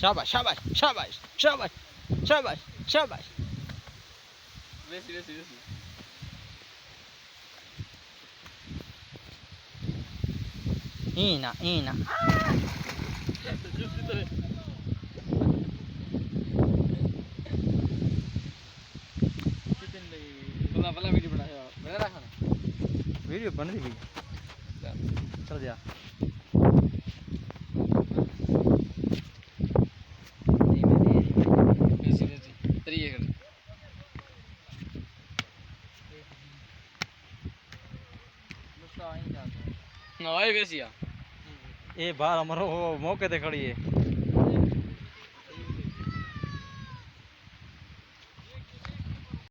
शाबाश शाबाश शाबाश शाबाश शाबाश शाबाश बेसी बेसी बेसी ईना ईना भला भला वीडियो बनाया बना रखा ना वीडियो बन रही है चल जा बेसी बेसी तरीके कर ना आए बेसी आ ये बाहर हमारा वो मौके ते खड़ी है